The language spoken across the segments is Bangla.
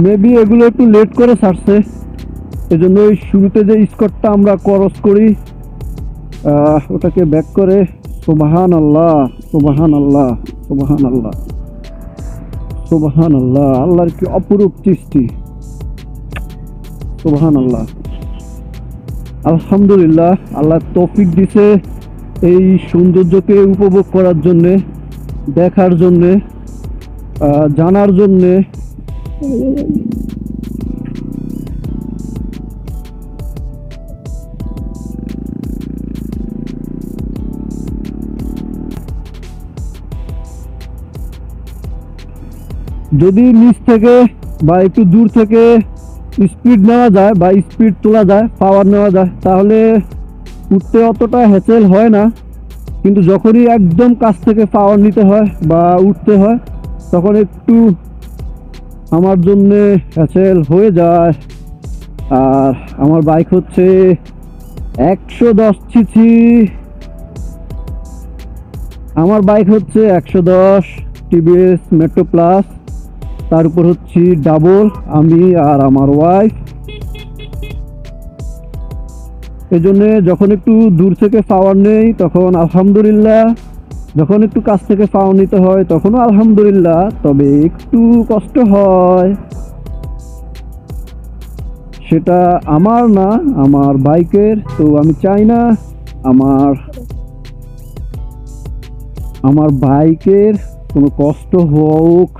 মেবি এগুলো একটু লেট করে ছাড়ছে, এজন্য ওই শুরুতে যে স্কটটা আমরা ক্রস করি ওটাকে ব্যাক করে। সুবহান আল্লাহ, সুবহান আল্লাহ, সুবহান আল্লাহ, সুবহান আল্লাহ। আল্লাহর কি অপরূপ সৃষ্টি, সুবহান আল্লাহ। আলহামদুলিল্লাহ, আল্লাহ তৌফিক দিছে এই সৌন্দর্যকে উপভোগ করার জন্যে, দেখার জন্যে, জানার জন্যে। যদি নিচ থেকে বা একটু দূর থেকে স্পিড নেওয়া যায় বা স্পিড তোলা যায়, পাওয়ার নেওয়া যায়, তাহলে উঠতে অতটা হ্যাসেল হয় না। কিন্তু যখনই একদম কাছ থেকে পাওয়ার নিতে হয় বা উঠতে হয়, তখন একটু আমার জন্যে হ্যাসেল হয়ে যায়। আর আমার বাইক হচ্ছে 110 সিসি, আমার বাইক হচ্ছে 110 টিভিএস মেট্রো প্লাস। তার উপর হচ্ছে ডাবল, আমি আর আমার ওয়াইফ। এই জন্যে যখন একটু দূর থেকে পাওয়ার নেই তখন আলহামদুলিল্লাহ, যখন একটু কাছ থেকে পাওয়ার নিতে হয় তখনও আলহামদুলিল্লাহ, তবে একটু কষ্ট হয়। সেটা আমার না, আমার বাইকের। তো আমি চাই না আমার বাইকের কোনো কষ্ট হোক।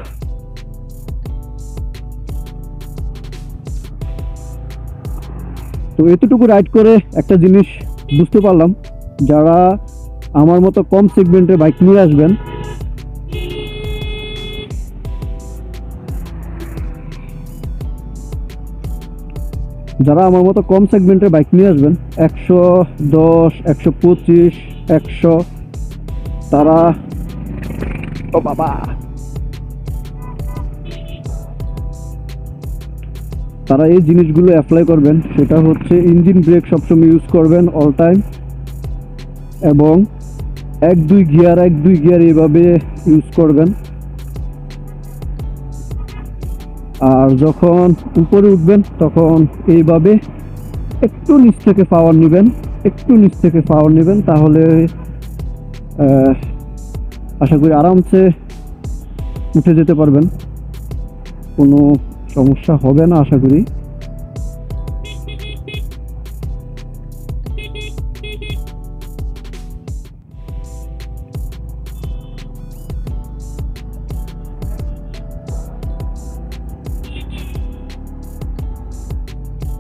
তো এতটুকু রাইড করে একটা জিনিস বুঝতে পারলাম, যারা আমার মতো কম সেগমেন্টের বাইক নিয়ে আসবেন, যারা আমার মতো কম সেগমেন্টের বাইক নিয়ে আসবেন, 110, 125, 100, তারা, ও বাবা, তারা এই জিনিসগুলো অ্যাপ্লাই করবেন। সেটা হচ্ছে ইঞ্জিন ব্রেক সবসময় ইউজ করবেন অল টাইম, এবং 1-2 গিয়ার এইভাবে ইউজ করবেন। আর যখন উপরে উঠবেন তখন এইভাবে একটু নিচ থেকে পাওয়ার নেবেন, তাহলে আশা করি আরামসে উঠে যেতে পারবেন, কোনো সমস্যা হবে না আশা করি।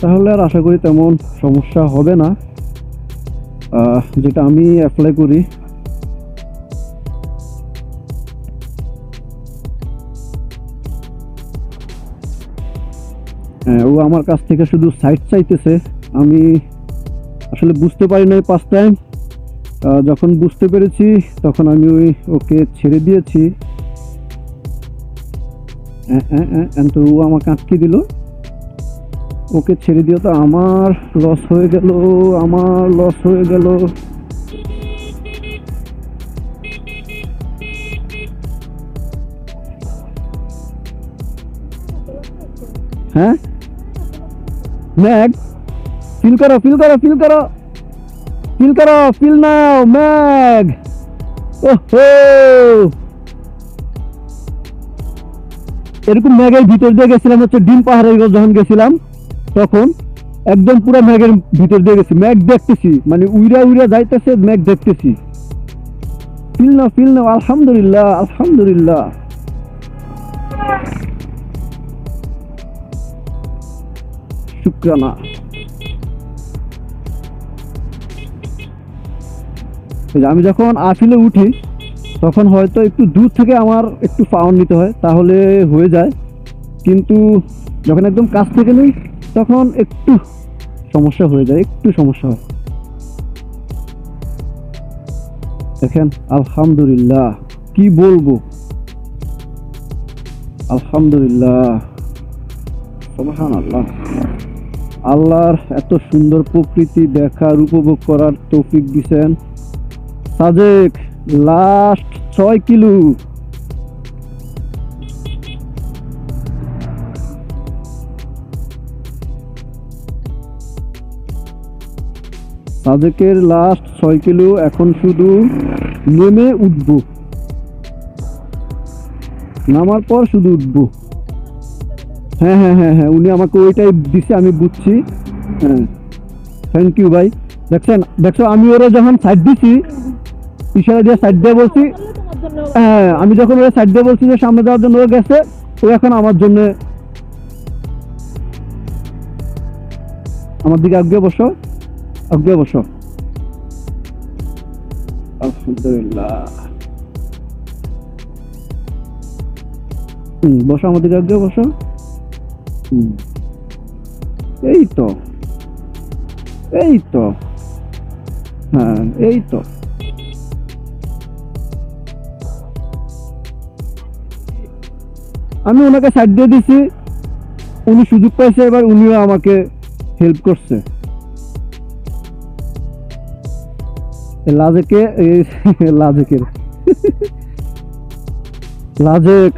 তাহলে আর আশা করি তেমন সমস্যা হবে না, যেটা আমি অ্যাপ্লাই করি। ও আমার কাছ থেকে শুধু সাইড চাইতেছে, আমি আসলে বুঝতে পারি নাই ফার্স্ট টাইম। যখন বুঝতে পেরেছি তখন আমি ওকে ছেড়ে দিয়েছি। তো ও আমাকে আটকে দিল, ওকে ছেড়ে দিও, তো আমার লস হয়ে গেল। হ্যাঁ, ম্যাগ ফিল নাও ম্যাগ। ওহো, এরকম ম্যাগের ভিতর দিয়ে গেছিলাম হচ্ছে ডিম পাহাড়ে যখন গেছিলাম, তখন একদম পুরো ম্যাগের ভিতর দিয়ে গেছি, ম্যাগ দেখতেছি, মানে উইরা যাইতেছে, ম্যাগ দেখতেছি। ফিল নাও। আলহামদুলিল্লাহ। শুকরানা। আমি যখন আফিলে উঠি তখন হয়তো একটু দূর থেকে আমার একটু পাওয়ার নিতে হয়, তাহলে হয়ে যায়। কিন্তু যখন একদম কাছ থেকে নেই তখন একটু সমস্যা হয়। দেখেন, আলহামদুলিল্লাহ, কি বলবো, আলহামদুলিল্লাহ, সুবহানাল্লাহ। আল্লাহর এত সুন্দর প্রকৃতি দেখার, উপভোগ করার তৌফিক দিছেন। Sajek last 6 kilo. সাজেকের লাস্ট 6 কিলো, এখন শুধু নেমে উঠবো, নামার পর শুধু উঠবো। হ্যাঁ হ্যাঁ হ্যাঁ হ্যাঁ, উনি আমাকে ওইটাই দিছে, আমি বুঝছি। হ্যাঁ, থ্যাংক ইউ ভাই। দেখছো আমি ওরা যখন সাইড দিছি, ইশারা দিয়ে সাইড দিয়ে বলছি, হ্যাঁ আমি যখন ওরা সাইড দিয়ে বলছি যে সামনে যাওয়ার জন্য, ও গেছে, ও এখন আমার জন্য আমার দিকে আগে বসো, আগে বসো। আলহামদুলিল্লাহ, বসো আমার দিকে আগে বসো। এই তো, এই তো, হ্যাঁ এই তো। আমি ওনাকে সাইড দিয়ে দিছি, উনি সুযোগ পাইছে, এবার উনিও আমাকে হেল্প করছে। লাজেকে লাজেকের লাজেক